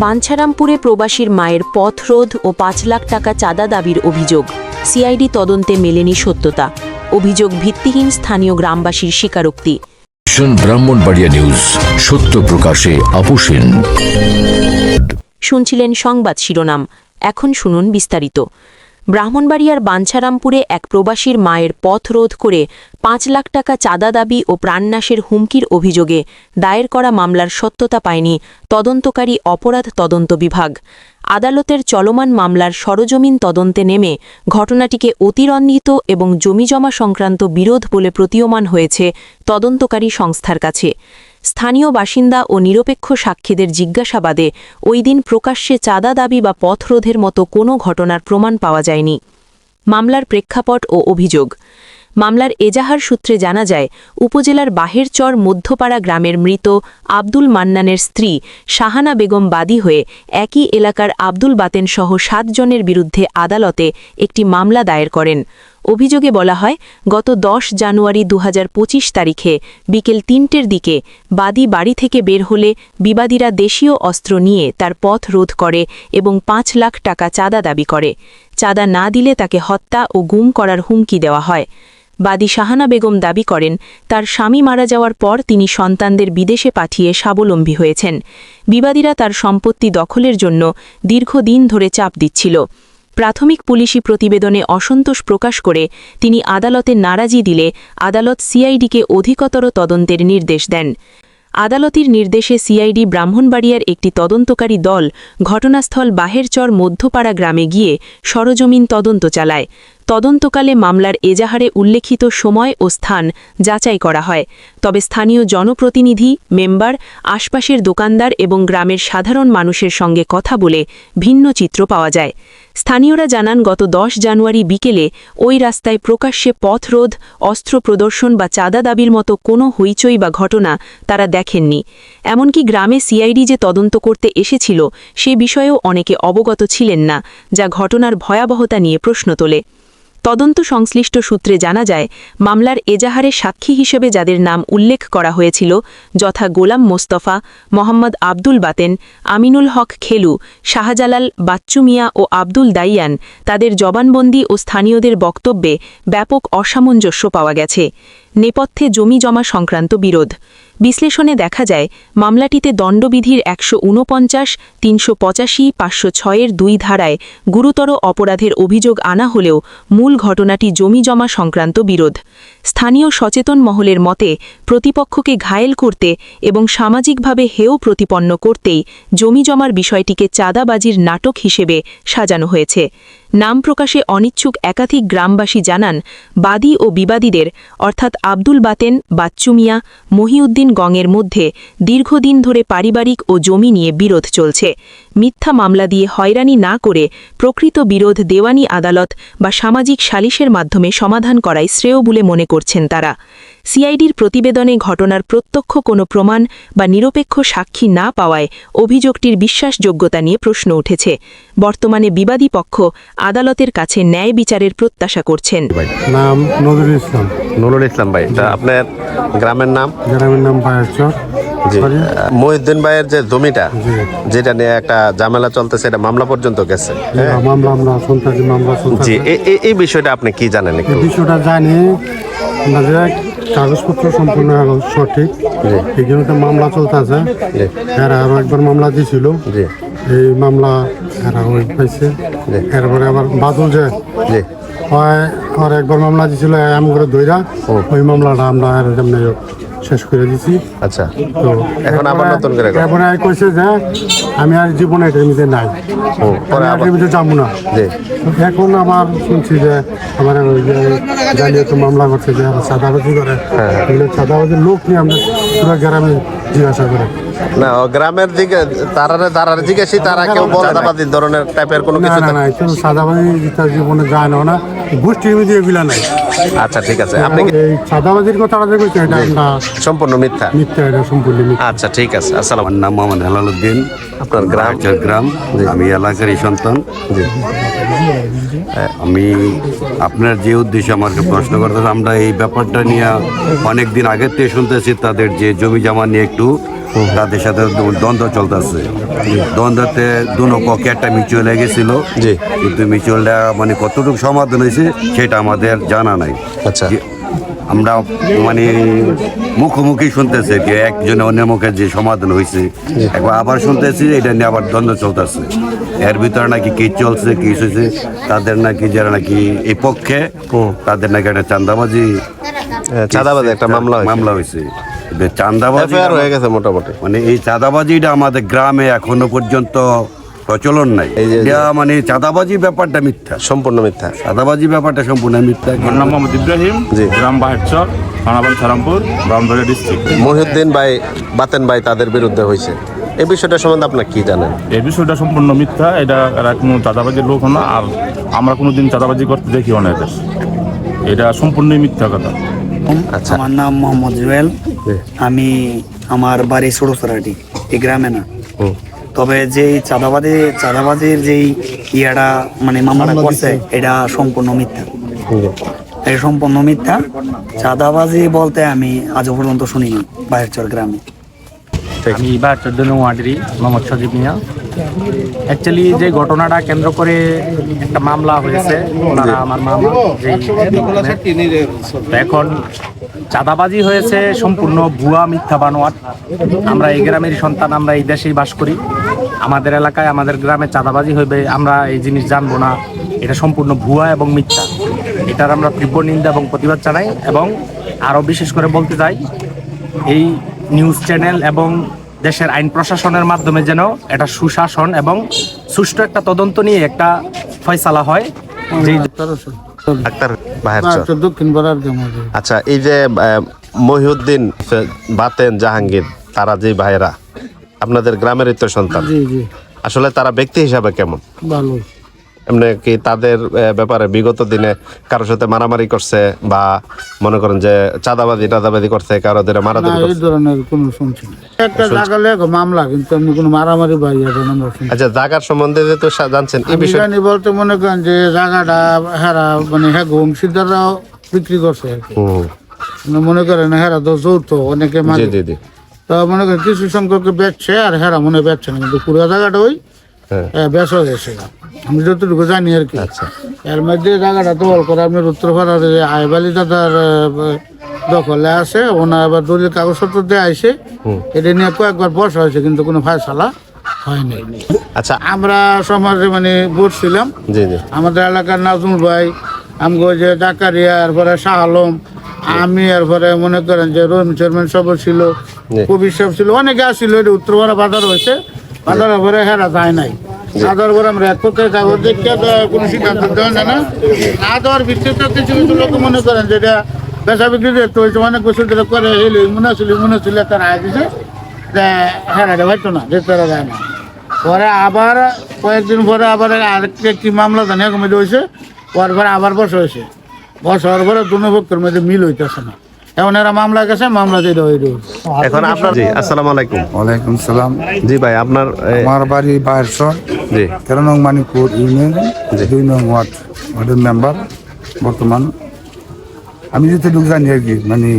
বাঞ্ছারামপুরে প্রবাসীর মায়ের পথরোধ ও ৫ লাখ টাকা চাঁদা দাবির অভিযোগ। সিআইডি তদন্তে মেলেনি সত্যতা। অভিযোগ ভিত্তিহীন স্থানীয় গ্রামবাসীর স্বীকারোক্তি। ব্রাহ্মণবাড়িয়া নিউজ, সত্য প্রকাশে আপোষহীন। শুনছিলেন সংবাদ শিরোনাম, এখন শুনুন বিস্তারিত। ব্রাহ্মণবাড়িয়ার বাঞ্ছারামপুরে এক প্রবাসীর মায়ের পথ রোধ করে ৫ লাখ টাকা চাঁদা দাবি ও প্রাণনাশের হুমকির অভিযোগে দায়ের করা মামলার সত্যতা পায়নি তদন্তকারী অপরাধ তদন্ত বিভাগ। আদালতের চলমান মামলার সরজমিন তদন্তে নেমে ঘটনাটিকে অতিরঞ্জিত এবং জমিজমা সংক্রান্ত বিরোধ বলে প্রতীয়মান হয়েছে তদন্তকারী সংস্থার কাছে। স্থানীয় বাসিন্দা ও নিরপেক্ষ সাক্ষীদের জিজ্ঞাসাবাদে ওই দিন প্রকাশ্যে চাঁদা দাবি বা পথরোধের মতো কোনো ঘটনার প্রমাণ পাওয়া যায়নি। মামলার প্রেক্ষাপট ও অভিযোগ। মামলার এজাহার সূত্রে জানা যায়, উপজেলার বাহেরচর মধ্যপাড়া গ্রামের মৃত আব্দুল মান্নানের স্ত্রী শাহানা বেগম বাদী হয়ে একই এলাকার আব্দুল বাতেন সহ ৭ জনের বিরুদ্ধে আদালতে একটি মামলা দায়ের করেন। অভিযোগে বলা হয়, গত ১০ জানুয়ারি ২০২৫ তারিখে বিকেল ৩টের দিকে বাদী বাড়ি থেকে বের হলে বিবাদীরা দেশীয় অস্ত্র নিয়ে তার পথ রোধ করে এবং ৫ লাখ টাকা চাঁদা দাবি করে। চাঁদা না দিলে তাকে হত্যা ও গুম করার হুমকি দেওয়া হয়। বাদী শাহানা বেগম দাবি করেন, তার স্বামী মারা যাওয়ার পর তিনি সন্তানদের বিদেশে পাঠিয়ে স্বাবলম্বী হয়েছেন। বিবাদীরা তার সম্পত্তি দখলের জন্য দীর্ঘদিন ধরে চাপ দিচ্ছিল। প্রাথমিক পুলিশি প্রতিবেদনে অসন্তোষ প্রকাশ করে তিনি আদালতে নারাজি দিলে আদালত সিআইডিকে অধিকতর তদন্তের নির্দেশ দেন। আদালতের নির্দেশে সিআইডি ব্রাহ্মণবাড়িয়ার একটি তদন্তকারী দল ঘটনাস্থল বাহেরচর মধ্যপাড়া গ্রামে গিয়ে সরজমিন তদন্ত চালায়। তদন্তকালে মামলার এজাহারে উল্লেখিত সময় ও স্থান যাচাই করা হয়। তবে স্থানীয় জনপ্রতিনিধি, মেম্বার, আশপাশের দোকানদার এবং গ্রামের সাধারণ মানুষের সঙ্গে কথা বলে ভিন্ন চিত্র পাওয়া যায়। স্থানীয়রা জানান, গত ১০ জানুয়ারি বিকেলে ওই রাস্তায় প্রকাশ্যে পথরোধ, অস্ত্র প্রদর্শন বা চাঁদা দাবির মতো কোনো হইচই বা ঘটনা তারা দেখেননি। এমনকি গ্রামে সিআইডি যে তদন্ত করতে এসেছিল সে বিষয়েও অনেকে অবগত ছিলেন না, যা ঘটনার ভয়াবহতা নিয়ে প্রশ্ন তোলে। তদন্ত সংশ্লিষ্ট সূত্রে জানা যায়, মামলার এজাহারে সাক্ষী হিসেবে যাদের নাম উল্লেখ করা হয়েছিল, যথা গোলাম মোস্তফা, মোহাম্মদ আব্দুল বাতেন, আমিনুল হক খেলু, শাহজালাল, বাচ্চু মিয়া ও আব্দুল দাইয়ান, তাদের জবানবন্দি ও স্থানীয়দের বক্তব্যে ব্যাপক অসামঞ্জস্য পাওয়া গেছে। নেপথ্যে জমি জমা সংক্রান্ত বিরোধ। বিশ্লেষণে দেখা যায়, মামলাটিতে দণ্ডবিধির ১৪৯, ৩৮৫, ৫০৬-এর ২ ধারায় গুরুতর অপরাধের অভিযোগ আনা হলেও মূল ঘটনাটি জমি জমা সংক্রান্ত বিরোধ। স্থানীয় সচেতন মহলের মতে, প্রতিপক্ষকে ঘায়েল করতে এবং সামাজিকভাবে হেয় প্রতিপন্ন করতেই জমি জমার বিষয়টিকে চাঁদাবাজির নাটক হিসেবে সাজানো হয়েছে। নাম প্রকাশে অনিচ্ছুক একাধিক গ্রামবাসী জানান, বাদী ও বিবাদীদের অর্থাৎ আব্দুল বাতেন, বাচ্চু মিয়া, মহিউদ্দিন গঙের মধ্যে দীর্ঘদিন ধরে পারিবারিক ও জমি নিয়ে বিরোধ চলছে। মিথ্যা মামলা দিয়ে হয়রানি না করে প্রকৃত বিরোধ দেওয়ানি আদালত বা সামাজিক সালিশের মাধ্যমে সমাধান করাই শ্রেয় বলে মনে করছেন তারা। সিআইডির প্রতিবেদনে ঘটনার প্রত্যক্ষ কোনো প্রমাণ বা নিরপেক্ষ সাক্ষী না পাওয়ায় অভিযোগটির বিশ্বাসযোগ্যতা নিয়ে প্রশ্ন উঠেছে। বর্তমানে বিবাদী পক্ষ আদালতের কাছে ন্যায় বিচারের প্রত্যাশা করছেন। নাম নজরুল ইসলাম। নুরুল ইসলাম ভাই, তা আপনার গ্রামের নাম? গ্রামের নাম বাহেরচর। জি, মহিউদ্দিন ভাইয়ের যে জমিটা, যেটা নিয়ে একটা ঝামেলা চলতেছে, এটা মামলা পর্যন্ত গেছে। মামলা চলতেছে। জি, এই বিষয়টা আপনি কি জানেন? এই বিষয়টা জানি না, কাগজপত্র সম্পূর্ণ সঠিক। এই জন্য মামলা চলতেছে। এরা আরো একবার মামলা দিয়েছিল, এই মামলা এরা পাইছে। এরপরে আবার বাদল যে আর একবার মামলা দিয়েছিল এম করে ধইরা, ওই মামলাটা আমরা শেষ করে দিছি। আচ্ছা, তো এখন আবার নতুন করে এরপরে কইছে যে আমি আর জীবনে এটার মধ্যে নাই, যাবো না। এখন আবার শুনছি যে আমার জানিয়ে তো মামলা করছে যে চাঁদাবাজি করে, চাঁদাবাজির লোক নিয়ে আমরা পুরো গ্রামে জিজ্ঞাসা করে না, গ্রামের দিকে তারা জিজ্ঞাসি, তারা কেউ চাঁদাবাজির ধরনের টাইপের কোনো কিছু না, চাঁদাবাজি জীবনে যায় না, গোষ্ঠীর মধ্যে এগুলা নাই। আচ্ছা, ঠিক আছে। আপনি এই চাঁদাবাজির কথাটা যে কইছে এটা আমরা সম্পূর্ণ মিথ্যা। এটা সম্পূর্ণ মিথ্যা। আচ্ছা, ঠিক আছে। আসসালাম। আমার নাম মোহাম্মদ হেলালুদ্দিন। আপনার গ্রাম? আমি এলাকারই সন্তান। আমি আপনার যে উদ্দেশ্যে আমাকে প্রশ্ন করতেছে, আমরা এই ব্যাপারটা নিয়ে অনেক দিন আগের থেকে শুনতেছি, তাদের যে জমি জমা নিয়ে একটু তাদের সাথে দ্বন্দ্ব চলতেছে। দ্বন্দ্বতে দুনো পক্ষে একটা মিউচুয়াল লেগেছিল, জি। কিন্তু মিউচুয়ালটা মানে কতটুকু সমাধান হয়েছে সেটা আমাদের জানা নাই। আচ্ছা। আমরা মানে মুখোমুখি শুনতেছি যে একজনে অন্যের মুখে যে সমাধান হয়েছে, একবার আবার শুনতেছি এটা নিয়ে আবার দ্বন্দ্ব চলতেছে। এর ভিতরে নাকি কি চলছে কি হয়েছে, তাদের নাকি যারা নাকি এই পক্ষে তাদের নাকি একটা চাঁদাবাজি একটা মামলা হয়েছে। চাঁদাবাজি FIR হয়ে গেছে মোটামুটি। মানে এই চাঁদাবাজিটা আমাদের গ্রামে এখনো পর্যন্ত প্রচলন নাই। এটা মানে চাঁদাবাজি ব্যাপারটা মিথ্যা, সম্পূর্ণ মিথ্যা। চাঁদাবাজি ব্যাপারটা সম্পূর্ণ মিথ্যা। আমার নাম মোহাম্মদ ইব্রাহিম, জি। গ্রাম বাহেরচর, থানা বাঞ্ছারামপুর, ব্রাহ্মণবাড়িয়া ডিস্ট্রিক্ট। মহিউদ্দিন ভাই, বাতেন ভাই তাদের বিরুদ্ধে হয়েছে, এই বিষয়টা সম্বন্ধে আপনার কি জানেন? এই বিষয়টা সম্পূর্ণ মিথ্যা। এটা এরা কোনো চাঁদাবাজির লোক না, আর আমরা কোনোদিন চাঁদাবাজি করতে দেখি অনেকের। এটা সম্পূর্ণই মিথ্যা কথা। আচ্ছা। আমার নাম মোহাম্মদ জুয়েল। আমি আমার বাড়ি ছোটসরাটি, এই গ্রামে না। তবে যে চাঁদাবাজির যেই ইয়াটা মানে মামলাটা করছে এটা সম্পূর্ণ মিথ্যা। এটা সম্পূর্ণ মিথ্যা। চাঁদাবাজি বলতে আমি আজও পর্যন্ত শুনিনি বাহেরচর গ্রামে। আমি এবার 14 নং ওয়ার্ডেরই মোহাম্মদ সজীব মিয়া। অ্যাকচুয়ালি যে ঘটনাটা কেন্দ্র করে একটা মামলা হয়েছে, ওনারা আমার মামা এখন চাঁদাবাজি হয়েছে সম্পূর্ণ ভুয়া মিথ্যা বানোয়াট। আমরা এই গ্রামের সন্তান, আমরা এই দেশেই বাস করি। আমাদের এলাকায় আমাদের গ্রামে চাঁদাবাজি হইবে আমরা এই জিনিস জানবো না, এটা সম্পূর্ণ ভুয়া এবং মিথ্যা। এটার আমরা তীব্র নিন্দা এবং প্রতিবাদ জানাই। এবং আরও বিশেষ করে বলতে চাই, এই নিউজ চ্যানেল এবং দেশের আইন প্রশাসনের মাধ্যমে যেন এটা সুশাসন এবং সুষ্ঠু একটা তদন্ত নিয়ে একটা ফয়সালা হয়। যে ডাক্তার বাহেরচর। দক্ষিণ পাড়ার গ্রামে। আচ্ছা, এই যে মহিউদ্দিন, বাতেন, জাহাঙ্গীর, তারা যে ভাইয়েরা আপনাদের গ্রামেরই তো সন্তান, জি জি, আসলে তারা ব্যক্তি হিসাবে কেমন? ভালো। এমনি কি তাদের ব্যাপারে বিগত দিনে কারোর সাথে মারামারি করছে বা মনে করেন যে চাঁদাবাজি করছে, কারো দিনে মারামারি এই করছে? ধরনের কোনো শুনছি না। একটা জায়গা লেখো মামলা, কিন্তু এমনি কোনো মারামারি বা ইয়ে আমরা শুনছি। আচ্ছা, জায়গার সম্বন্ধে যেহেতু জানছেন এই আমি বিষয়ে, জানি বলতে মনে করেন যে জায়গাটা হেরা মানে হ্যাঁ অংশীদাররাও বিক্রি করছে আর কি। মানে মনে করেন হেরা তো যৌথ অনেকে জি মানে, জি জি, তো মনে করেন কিছু সংখ্যক বেচছে আর হেরা মনে বেচছে না, কিন্তু পুরো জায়গাটা ওই হ্যাঁ। বেচা গেছে। আমি যতটুকু জানি আর কি। আচ্ছা। এর মধ্যে জায়গাটা দখল করে আপনার উত্তরপাড়ার আইবালি দাদার দখলে আছে। ওনার আবার দলিল কাগজপত্র দিয়ে আইসে, এটা নিয়ে কয়েকবার বসা হয়েছে, কিন্তু কোনো ফায়সালা হয়নি। আচ্ছা। আমরা সমাজে মানে বসছিলাম, জি জি, আমাদের এলাকার নাজমুল ভাই, আমগো যে জাকারিয়া, এরপরে শাহ আলম, আমি, এরপরে মনে করেন যে রহিম চেয়ারম্যান সব ছিল, কবির সাহেব ছিল, অনেকে আসছিল। এটা উত্তরপাড়া বাজার হয়েছে, বাজারের পরে হেরা যায় নাই। বাজার পরে আমরা এক পক্ষের কাগজ দেখতে কোনো সিদ্ধান্ত দেওয়া যায় না। না দেওয়ার ভিত্তিতে কিছু কিছু লোক মনে করেন যে এটা বেচা বিক্রি একটু হয়েছে, অনেক বছর ধরে করে এলে মনে ছিল একটা রায় দিছে যে হেরাটা হয়তো না, যেতে যায় না। পরে আবার কয়েকদিন পরে আবার আরেকটা কি মামলা জানি কমিটি হয়েছে, পরে আবার বসা হয়েছে। বসার পরে দুনো পক্ষের মধ্যে মিল হইতেছে না। এখন এরা মামলা গেছে, মামলা যেটা হয়ে এখন আপনার, জি আসসালামু আলাইকুম। ওয়ালাইকুম সালাম। জি ভাই, আপনার আমার বাড়ি বাহেরচর, জি 13 নং মানিকপুর ইউনিয়ন, 2 নং ওয়ার্ডের মেম্বার বর্তমান। আমি যেটুকু জানি আর কি, মানে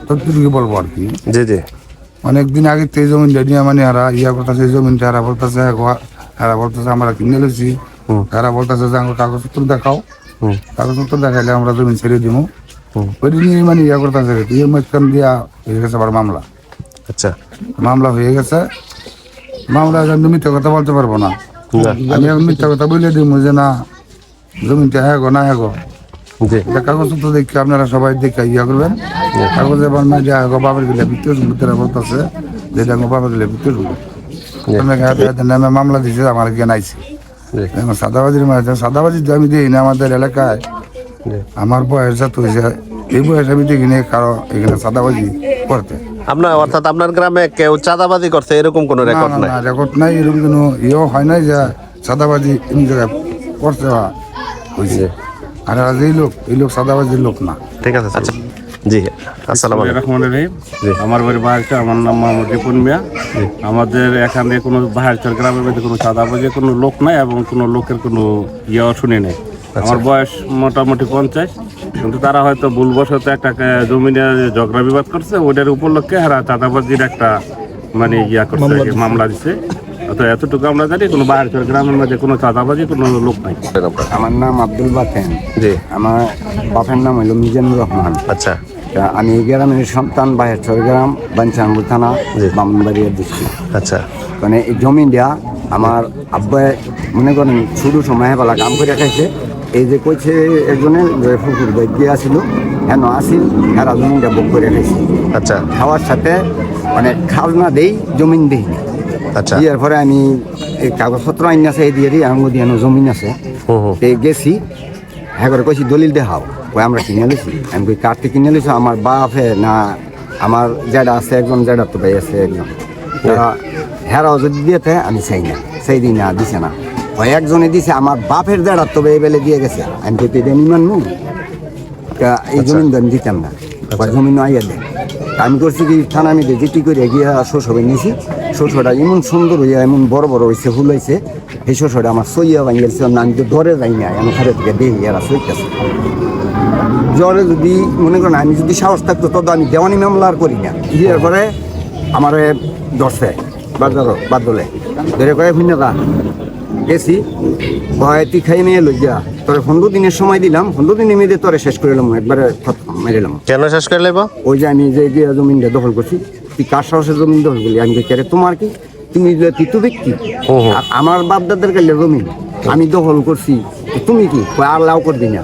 ততটুকু বলবো আর কি। জি জি, অনেকদিন আগে তো এই জমিনটা নিয়ে মানে এরা ইয়া করতেছে, এই জমিনটা এরা বলতেছে, এরা বলতেছে আমরা কিনে লেছি, এরা বলতেছে যে আমার কাগজপত্র দেখাও, কাগজপত্র দেখাইলে আমরা জমিন ছেড়ে দিব। ওই নিয়ে মানে ইয়া করতেছে, ইয়ে মাঝখান দিয়া হয়ে গেছে আবার মামলা। আচ্ছা, মামলা হয়ে গেছে। মামলা আমি মিথ্যা কথা বলতে পারবো না। আমি এখন মিথ্যা কথা বলে দিব যে না জমিনটা হ্যাঁ গো না হ্যাঁ গো। জি, এটা কাগজপত্র দেখে আপনারা সবাই দেখে ইয়া করবেন। কাগজে এবার না যে হ্যাঁ গো বাবার গেলে বিত্তীয় সম্পত্তিরা বলতেছে যে এটা গো বাবার গেলে বিত্তীয় সম্পত্তি নামে মামলা দিয়েছে, আমার জ্ঞান আইছে। সাদাবাজির মাঝে সাদাবাজি আমি দিই না আমাদের এলাকায়। আমার বয়স যত হয়েছে, এই বয়স আমি দেখিনি কারো এখানে সাদাবাজি করতে। আপনার অর্থাৎ আপনার গ্রামে কেউ চাঁদাবাজি করছে এরকম কোনো রেকর্ড নাই? রেকর্ড নাই, এরকম কোনো ইয়েও হয় নাই যে সাদাবাজি এমনি জায়গায় করতে হয়েছে। আর এই লোক সাদাবাজির লোক না। ঠিক আছে। আচ্ছা, জি আসসালামু আলাইকুম। আমার বাড়ি বাহেরচর, আমার নাম মোহাম্মদ রিপন মিয়া। আমাদের এখানে কোনো বাহেরচর গ্রামের মধ্যে কোনো চাঁদাবাজি কোনো লোক নাই এবং কোনো লোকের কোনো ইয়েও শুনি নাই। আমার বয়স মোটামুটি 50, কিন্তু তারা হয়তো ভুলবশত একটা জমি নিয়ে ঝগড়া বিবাদ করছে, ওটার উপলক্ষে হারা চাঁদাবাজির একটা মানে ইয়া করছে আর কি, মামলা দিছে। তো এতটুকু আমরা জানি কোনো বাহারচর গ্রামের মধ্যে কোনো চাঁদাবাজি কোনো লোক নাই। আমার নাম আব্দুল বাতেন। জি। আমার বাপের নাম হলো মিজানুর রহমান। আচ্ছা। তা আমি এই গ্রামের সন্তান, বাহেরচর গ্রাম, বাঞ্চানপুর থানা, ব্রাহ্মণবাড়িয়া ডিস্ট্রিক্ট। আচ্ছা। মানে এই জমিটা আমার আব্বা মনে করেন শুরু সময় বেলা কাম করে খাইছে। এই যে কইছে একজনের যে ফুকুর বাইক দিয়ে আসিল, হেন আসিল, হেরা জমিনটা বুক করে খাইছে। আচ্ছা। খাওয়ার সাথে মানে খাজনা দেই, জমিন দেই না। আচ্ছা। এর পরে আমি এই কাগজপত্র আইন আছে, এই দিয়ে দিই, আমার দিয়ে জমিন আছে। এই গেছি, হ্যাঁ করে কইছি দলিল দেখাও, ওই আমরা কিনে লিছি। আমি কই কার্ডটি কিনে লিছি আমার বাপে না আমার যেটা আছে একজন, যেটা তো ভাই আছে একজন, তারা হেরাও যদি দিয়েতে আমি চাই না, সেই দিন না দিছে না। ওই একজনে দিছে আমার বাপের যেটা তো এই বেলে দিয়ে গেছে। আমি কই এটা নিমান নু, এই জমিন আমি দিতাম না, জমিন আইয়া দেয়। আমি করছি কি থানা আমি যেটি করে গিয়া শস্যবে নিয়েছি। শস্যটা এমন সুন্দর হইয়া এমন বড় বড় হয়েছে, ফুল হয়েছে। এই শস্যটা আমার সইয়া ভাঙি গেছে, আমি তো ধরে যাই না, আমি ঘরে থেকে দেখি এরা সইতেছে। জ্বরে যদি মনে করেন আমি যদি সাহস থাকতো তত আমি দেওয়ানি মামলা আর করি না। ইয়ের পরে আমার ধরছে বাদলে ধরে কয়ে ভিন্নতা গেছি, তুই খাই মেয়ে লইয়া তোরে 15 দিনের সময় দিলাম, 15 দিনের মেয়েদের তোরে শেষ করে এলাম, একবারে মেরেলাম। কেন শেষ করে লেবা? ওই যে আমি যে জমিনটা দখল করছি, তুই কার সাহসের জমিন দখল করলি? আমি কে তোমার কি, তুমি তৃতীয় ব্যক্তি, আমার বাপ দাদার কালে জমিন আমি দখল করছি, তুমি কি আর লাউ করবি না,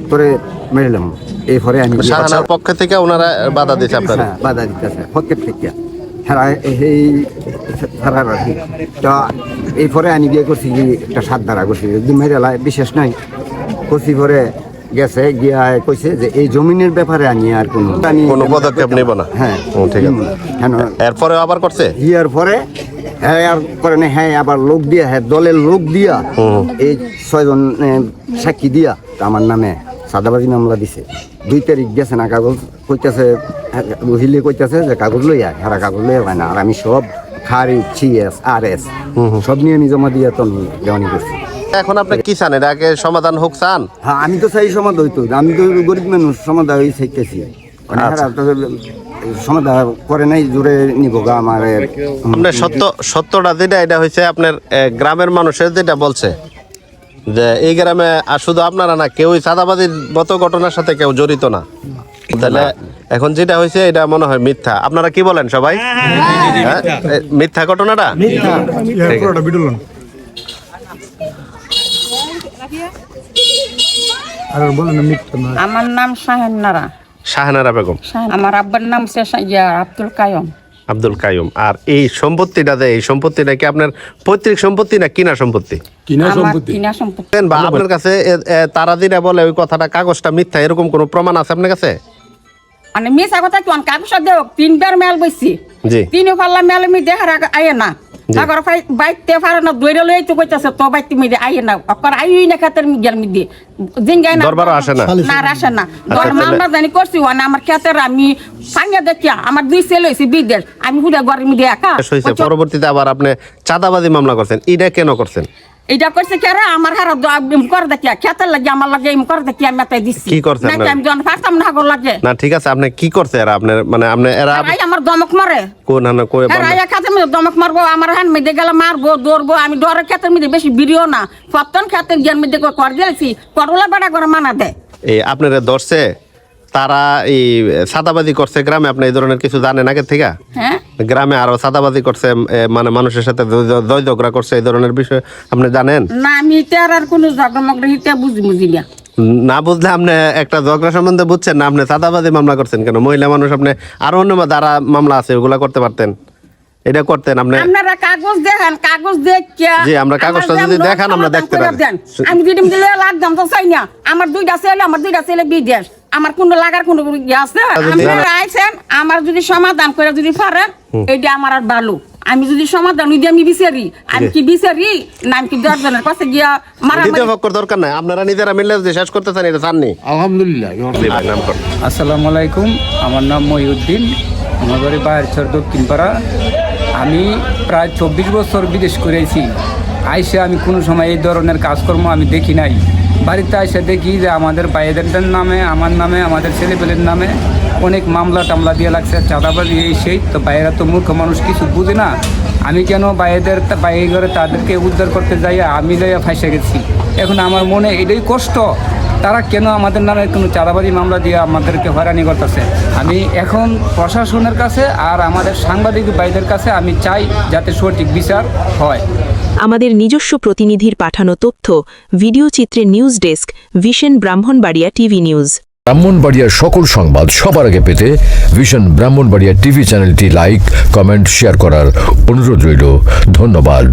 তোরে মেরেলাম। এরপরে আমি শাহানার পক্ষ থেকে ওনারা বাধা দিচ্ছে আপনারা? বাধা দিতেছে পক্ষের থেকে, হ্যাঁ এই হারার আর কি। তা এরপরে আমি বিয়ে করছি কি একটা 7 ধারা করছি, যদি মেরেলা বিশেষ নাই করছি। পরে গেছে গিয়া কইছে যে এই জমিনের ব্যাপারে আমি আর কোনো পদক্ষেপ নেব না। হ্যাঁ ঠিক আছে। এরপরে আবার করছে ইয়ার পরে হ্যাঁ আর করে না, হ্যাঁ আবার লোক দিয়া, হ্যাঁ দলের লোক দিয়া এই 6 জন সাক্ষী দিয়া আমার নামে সাদাবাজি মামলা দিছে। 2 তারিখ গেছে না, কাগজ কইতেছে রহিলে কইতেছে যে কাগজ লইয়া, হারা কাগজ লইয়া হয় না। আর আমি সব খারি CS RS সব নিয়ে আমি জমা দিয়ে তো দেওয়ানি করছি। এখন আপনি কি চান, এর আগে সমাধান হোক চান? হ্যাঁ আমি তো চাই সমাধান হইতো, আমি তো গরিব মানুষ, সমাধান হয়ে চাইতেছি। সমাধান করে নাই, জোরে নিব গা আমার। আপনার সত্যটা যেটা এটা হয়েছে আপনার গ্রামের মানুষের যেটা বলছে যে এই গ্রামে আর শুধু আপনারা না, কেউ চাঁদাবাজির মতো ঘটনার সাথে কেউ জড়িত না। তাহলে এখন যেটা হয়েছে এটা মনে হয় মিথ্যা। আপনারা কি বলেন সবাই? মিথ্যা ঘটনাটা? আমার নাম শাহানারা। শাহানারা বেগম। আমার আব্বার নাম আব্দুল কায়ুম। আব্দুল কায়ুম। আর এই সম্পত্তিটা এই সম্পত্তিটা কি আপনার পৈতৃক সম্পত্তি না কিনা সম্পত্তি? কিনা সম্পত্তি। বা আপনার কাছে তারা যেটা বলে ওই কথাটা কাগজটা মিথ্যা, এরকম কোনো প্রমাণ আছে আপনার কাছে? মানে মিছা কথা কি, কাগজ দেও 3বার মেল বইছি, 3 ফাল্লা মেল মি দেখার আইয়ে না, তারপর বাইতে পারে না, দইরে লই তো কইতাছে তো বাইতে মি আইয়ে না, অকর আইই না খাতের মি গেল মি দি জিন গায় না, দরবার আসে না, না আসে না। দর মামলা জানি করছি ওনা আমার খাতের আমি সাঙ্গে দেখিয়া আমার 2 ছেলে হইছে বিদেশ, আমি হুডা ঘরের মি একা হইছে। পরবর্তীতে আবার আপনি চাঁদাবাজি মামলা করছেন, এটা কেন করছেন? এটা করছে কেরা আমার হারা করে দেখিয়া খেতের লাগে আমার লাগে করে দেখিয়া মেতাই দিছি। কি করছে আপনারা? আমি যখন ফারতাম না গো লাগে না ঠিক আছে, আপনি কি করছে এরা? আপনার মানে আপনি এরা আমার দমক মারে, কোন হানা কই এরা খেতের মধ্যে দমক মারবো, আমার হান মধ্যে গেলে মারবো, দৌড়বো। আমি ডরে খেতের মধ্যে বেশি বিরিও না, ফতন খেতের জ্ঞান মধ্যে কর দিয়েছি, করলা বেড়া করে মানা দেয়। এই আপনারা ধরছে তারা এই সাদাবাজি করছে গ্রামে, আপনি এই ধরনের কিছু জানেন আগে থেকে? হ্যাঁ গ্রামে আরো সাদাবাজি করছে, মানে মানুষের সাথে দই ঝগড়া করছে, এই ধরনের বিষয় আপনি জানেন? না আমি আর কোনো ঝগড়া হিতে বুঝি না। না বুঝলে আপনি একটা ঝগড়া সম্বন্ধে বুঝছেন না, আপনি চাঁদাবাজি মামলা করছেন কেন? মহিলা মানুষ, আপনি আরো অন্য যারা মামলা আছে ওগুলা করতে পারতেন, এটা করতেন আপনি। আপনারা কাগজ দেখেন, কাগজ দেখিয়া জি আমরা কাগজটা যদি দেখান আমরা দেখতে পারি। আমি যদি দিলে লাগতাম তো চাই না, আমার 2টা ছেলে বিদেশ, আমার কোনো লাগার কোনো ইয়ে আছে? আপনারা আইছেন, আমার যদি সমাধান করে যদি পারেন এটা আমার আর ভালো। আমি যদি সমাধান যদি আমি বিচারি, আমি কি বিচারি না আমি কি 10 জনের কাছে গিয়া মারামারি দরকার নাই? আপনারা নিজেরা মিলে যে শেষ করতে চান এটা চাননি? আলহামদুলিল্লাহ। আসসালামু আলাইকুম, আমার নাম মহিউদ্দিন, আমার বাড়ি বাহেরচর দক্ষিণপাড়া। আমি প্রায় 24 বছর বিদেশ করেছি। আইসে আমি কোনো সময় এই ধরনের কাজকর্ম আমি দেখি নাই। বাড়িতে এসে দেখি যে আমাদের ভাইদের নামে, আমার নামে, আমাদের ছেলেপেলের নামে অনেক মামলা টামলা দিয়ে লাগছে, চাঁদাবাজি এই সেই। তো বাইরেরা তো মূর্খ মানুষ, কিছু বুঝে না। আমি কেন বাইরেদের বাইরে করে তাদেরকে উদ্ধার করতে যাই, আমি যাইয়া ফাঁসে গেছি। এখন আমার মনে এটাই কষ্ট, তারা কেন আমাদের নামে কোনো চাঁদাবাজি মামলা দিয়ে আমাদেরকে হয়রানি করতেছে। আমি এখন প্রশাসনের কাছে আর আমাদের সাংবাদিক ভাইদের কাছে আমি চাই যাতে সঠিক বিচার হয়। আমাদের নিজস্ব প্রতিনিধির পাঠানো তথ্য, ভিডিও চিত্রে news desk, vision Brahmanbaria TV news. ব্রাহ্মণবাড়িয়ার সকল সংবাদ সবার আগে পেতে ভিশন ব্রাহ্মণবাড়িয়া টিভি চ্যানেলটি লাইক, কমেন্ট, শেয়ার করার অনুরোধ রইল। ধন্যবাদ।